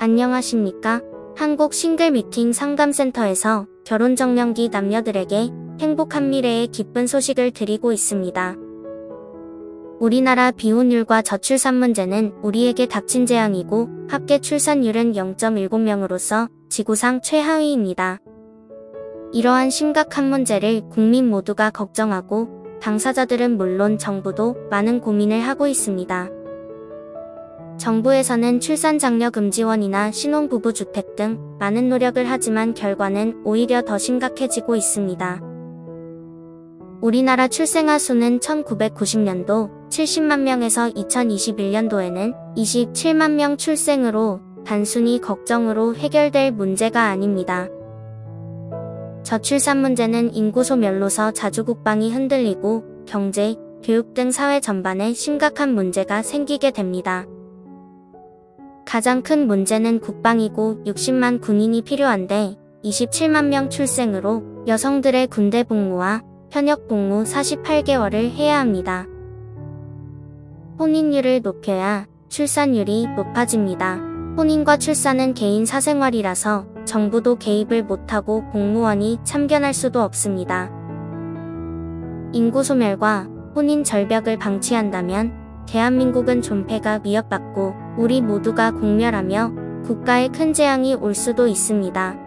안녕하십니까? 한국 싱글미팅 상담센터에서 결혼정년기 남녀들에게 행복한 미래의 기쁜 소식을 드리고 있습니다. 우리나라 비혼율과 저출산 문제는 우리에게 닥친 재앙이고 합계 출산율은 0.7명으로서 지구상 최하위입니다. 이러한 심각한 문제를 국민 모두가 걱정하고 당사자들은 물론 정부도 많은 고민을 하고 있습니다. 정부에서는 출산장려금지원이나 신혼부부 주택 등 많은 노력을 하지만 결과는 오히려 더 심각해지고 있습니다. 우리나라 출생아 수는 1990년도 70만 명에서 2021년도에는 27만 명 출생으로 단순히 걱정으로 해결될 문제가 아닙니다. 저출산 문제는 인구 소멸로서 자주 국방이 흔들리고 경제, 교육 등 사회 전반에 심각한 문제가 생기게 됩니다. 가장 큰 문제는 국방이고 60만 군인이 필요한데 27만 명 출생으로 여성들의 군대 복무와 현역 복무 48개월을 해야 합니다. 혼인율을 높여야 출산율이 높아집니다. 혼인과 출산은 개인 사생활이라서 정부도 개입을 못하고 공무원이 참견할 수도 없습니다. 인구 소멸과 혼인 절벽을 방치한다면 대한민국은 존폐가 위협받고 우리 모두가 공멸하며 국가에 큰 재앙이 올 수도 있습니다.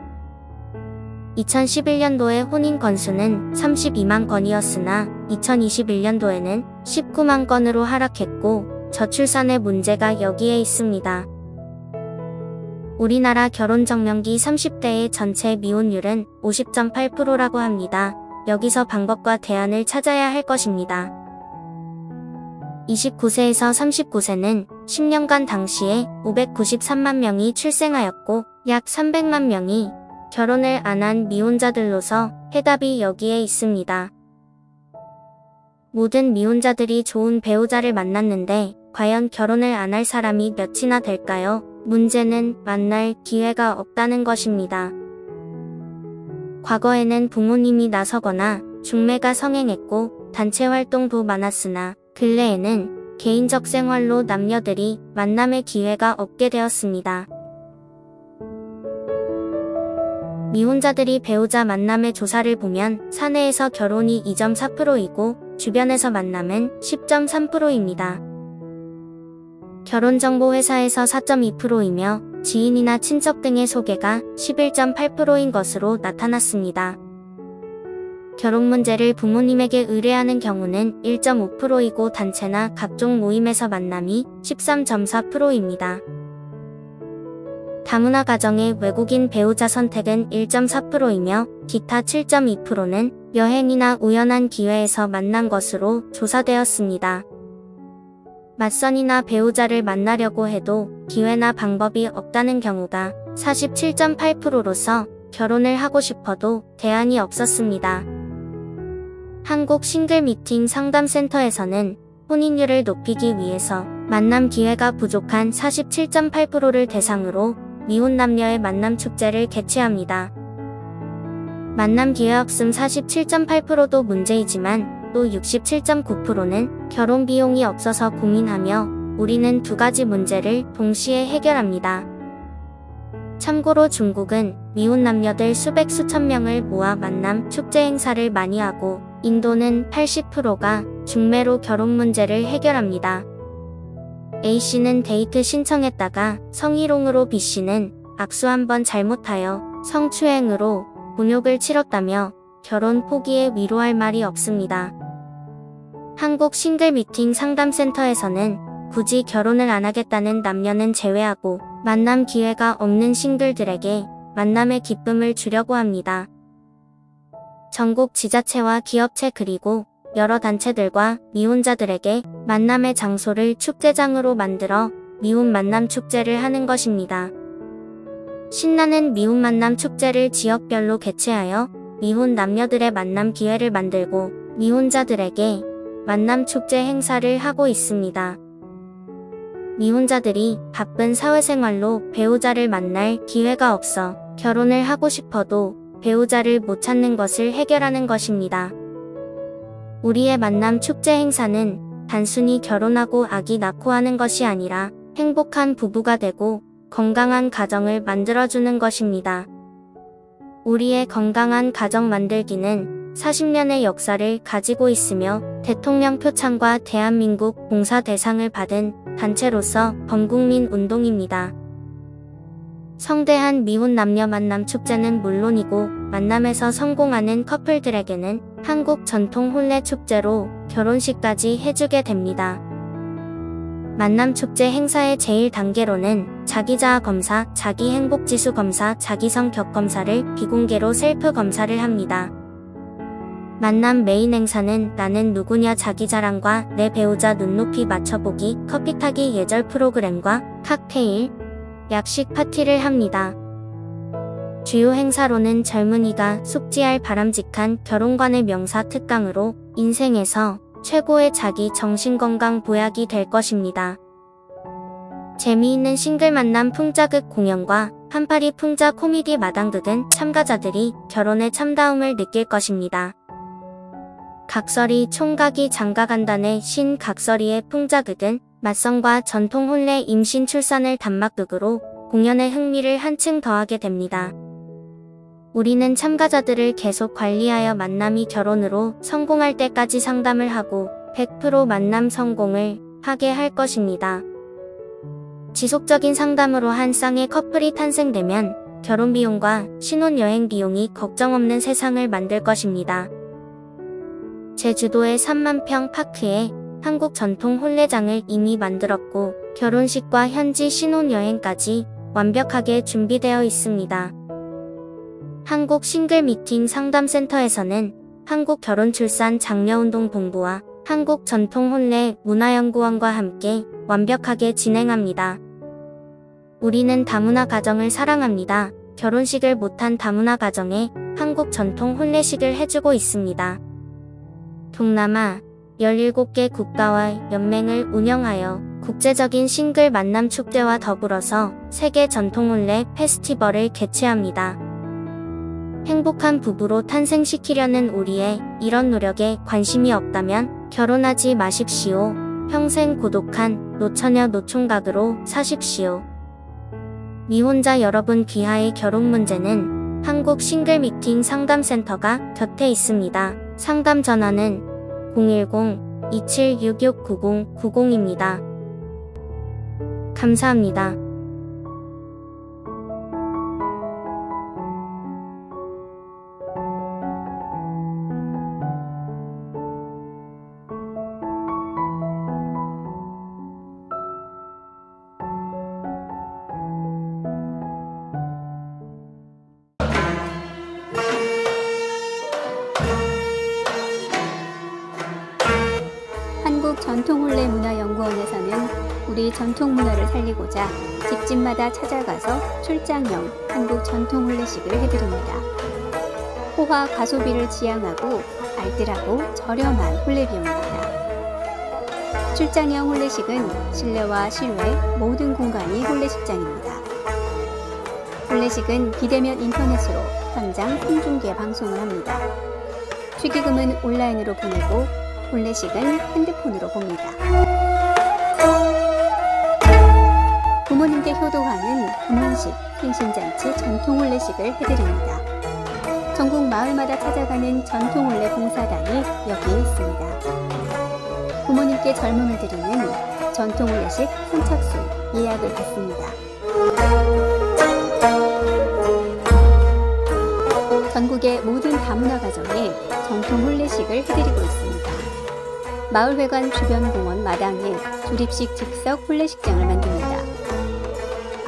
2011년도에 혼인 건수는 32만 건이었으나 2021년도에는 19만 건으로 하락했고 저출산의 문제가 여기에 있습니다. 우리나라 결혼정년기 30대의 전체 미혼율은 50.8%라고 합니다. 여기서 방법과 대안을 찾아야 할 것입니다. 29세에서 39세는 10년간 당시에 593만 명이 출생하였고 약 300만 명이 결혼을 안 한 미혼자들로서 해답이 여기에 있습니다. 모든 미혼자들이 좋은 배우자를 만났는데 과연 결혼을 안 할 사람이 몇이나 될까요? 문제는 만날 기회가 없다는 것입니다. 과거에는 부모님이 나서거나 중매가 성행했고 단체 활동도 많았으나 근래에는 개인적 생활로 남녀들이 만남의 기회가 없게 되었습니다. 미혼자들이 배우자 만남의 조사를 보면 사내에서 결혼이 2.4%이고 주변에서 만남은 10.3%입니다. 결혼정보회사에서 4.2%이며 지인이나 친척 등의 소개가 11.8%인 것으로 나타났습니다. 결혼 문제를 부모님에게 의뢰하는 경우는 1.5%이고 단체나 각종 모임에서 만남이 13.4%입니다. 다문화 가정의 외국인 배우자 선택은 1.4%이며 기타 7.2%는 여행이나 우연한 기회에서 만난 것으로 조사되었습니다. 맞선이나 배우자를 만나려고 해도 기회나 방법이 없다는 경우가 47.8%로서 결혼을 하고 싶어도 대안이 없었습니다. 한국 싱글미팅 상담센터에서는 혼인율을 높이기 위해서 만남 기회가 부족한 47.8%를 대상으로 미혼 남녀의 만남 축제를 개최합니다. 만남 기회 없음 47.8%도 문제이지만 또 67.9%는 결혼 비용이 없어서 고민하며 우리는 두 가지 문제를 동시에 해결합니다. 참고로 중국은 미혼 남녀들 수백 수천 명을 모아 만남 축제 행사를 많이 하고 인도는 80%가 중매로 결혼 문제를 해결합니다. A씨는 데이트 신청했다가 성희롱으로 B씨는 악수 한번 잘못하여 성추행으로 곤욕을 치렀다며 결혼 포기에 위로할 말이 없습니다. 한국 싱글미팅 상담센터에서는 굳이 결혼을 안 하겠다는 남녀는 제외하고 만남 기회가 없는 싱글들에게 만남의 기쁨을 주려고 합니다. 전국 지자체와 기업체 그리고 여러 단체들과 미혼자들에게 만남의 장소를 축제장으로 만들어 미혼 만남 축제를 하는 것입니다. 신나는 미혼 만남 축제를 지역별로 개최하여 미혼 남녀들의 만남 기회를 만들고 미혼자들에게 만남 축제 행사를 하고 있습니다. 미혼자들이 바쁜 사회생활로 배우자를 만날 기회가 없어 결혼을 하고 싶어도 배우자를 못 찾는 것을 해결하는 것입니다. 우리의 만남 축제 행사는 단순히 결혼하고 아기 낳고 하는 것이 아니라 행복한 부부가 되고 건강한 가정을 만들어주는 것입니다. 우리의 건강한 가정 만들기는 40년의 역사를 가지고 있으며 대통령 표창과 대한민국 봉사대상을 받은 단체로서 범국민 운동입니다. 성대한 미혼 남녀 만남 축제는 물론이고 만남에서 성공하는 커플들에게는 한국 전통 혼례 축제로 결혼식까지 해주게 됩니다. 만남 축제 행사의 제1단계로는 자기자아 검사, 자기행복지수 검사, 자기성격 검사를 비공개로 셀프 검사를 합니다. 만남 메인 행사는 나는 누구냐 자기자랑과 내 배우자 눈높이 맞춰보기, 커피 타기 예절 프로그램과 칵테일, 약식 파티를 합니다. 주요 행사로는 젊은이가 숙지할 바람직한 결혼관의 명사 특강으로 인생에서 최고의 자기 정신건강 보약이 될 것입니다. 재미있는 싱글 만남 풍자극 공연과 한파리 풍자 코미디 마당극은 참가자들이 결혼의 참다움을 느낄 것입니다. 각설이 총각이 장가간단의 신 각설이의 풍자극은 맞성과 전통 혼례 임신 출산을 단막극으로 공연의 흥미를 한층 더하게 됩니다. 우리는 참가자들을 계속 관리하여 만남이 결혼으로 성공할 때까지 상담을 하고 100% 만남 성공을 하게 할 것입니다. 지속적인 상담으로 한 쌍의 커플이 탄생되면 결혼 비용과 신혼여행 비용이 걱정 없는 세상을 만들 것입니다. 제주도의 3만평 파크에 한국 전통 혼례장을 이미 만들었고 결혼식과 현지 신혼여행까지 완벽하게 준비되어 있습니다. 한국 싱글 미팅 상담센터에서는 한국 결혼출산 장려운동본부와 한국 전통혼례 문화연구원과 함께 완벽하게 진행합니다. 우리는 다문화 가정을 사랑합니다. 결혼식을 못한 다문화 가정에 한국 전통 혼례식을 해주고 있습니다. 동남아 17개 국가와 연맹을 운영하여 국제적인 싱글 만남 축제와 더불어서 세계 전통혼례 페스티벌을 개최합니다. 행복한 부부로 탄생시키려는 우리의 이런 노력에 관심이 없다면 결혼하지 마십시오. 평생 고독한 노처녀 노총각으로 사십시오. 미혼자 여러분 귀하의 결혼 문제는 한국 싱글 미팅 상담센터가 곁에 있습니다. 상담 전화는 010-2766-9090입니다. 감사합니다. 한국전통혼례문화연구원에서는 우리 전통문화를 살리고자 집집마다 찾아가서 출장형 한국전통혼례식을 해드립니다. 호화 가소비를 지향하고 알뜰하고 저렴한 혼례비용입니다. 출장형 혼례식은 실내와 실외 모든 공간이 혼례식장입니다. 혼례식은 비대면 인터넷으로 현장 생중계 방송을 합니다. 축의금은 온라인으로 보내고 혼례식은 핸드폰으로 봅니다. 부모님께 효도하는 분문식, 생신잔치, 전통혼례식을 해드립니다. 전국 마을마다 찾아가는 전통혼례 봉사단이 여기에 있습니다. 부모님께 젊음을 드리는 전통혼례식 선착순 예약을 받습니다. 전국의 모든 다문화 가정에 전통혼례식을 해드리고 있습니다. 마을회관 주변 공원 마당에 조립식 즉석 혼례식장을 만듭니다.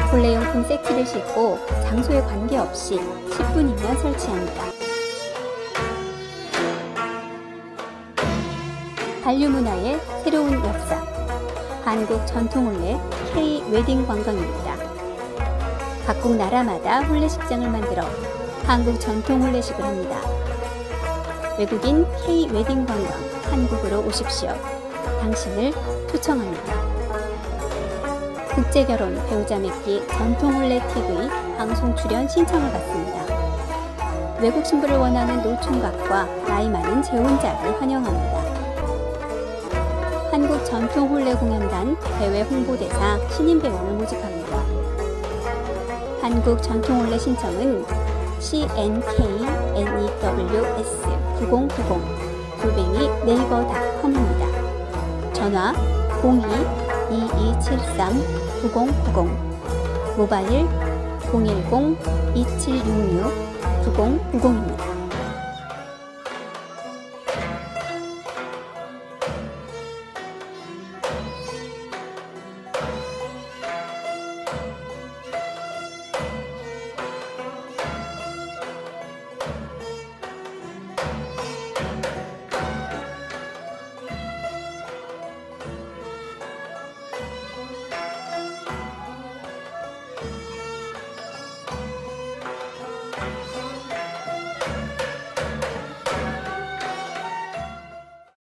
혼례용품 세트를 싣고 장소에 관계없이 10분이면 설치합니다. 한류문화의 새로운 역사, 한국 전통혼례 K-웨딩 관광입니다. 각국 나라마다 혼례식장을 만들어 한국 전통혼례식을 합니다. 외국인 K-웨딩 관광 한국으로 오십시오. 당신을 초청합니다. 국제결혼 배우자 맺기 전통혼례 TV 방송 출연 신청을 받습니다. 외국 신부를 원하는 노총각과 나이 많은 재혼자를 환영합니다. 한국 전통혼례 공연단 대외 홍보대사 신인 배우를 모집합니다. 한국 전통혼례 신청은 CNKNEWS9090 네이버닷컴입니다. 전화 02-2273-9090 모바일 010-2766-9090입니다.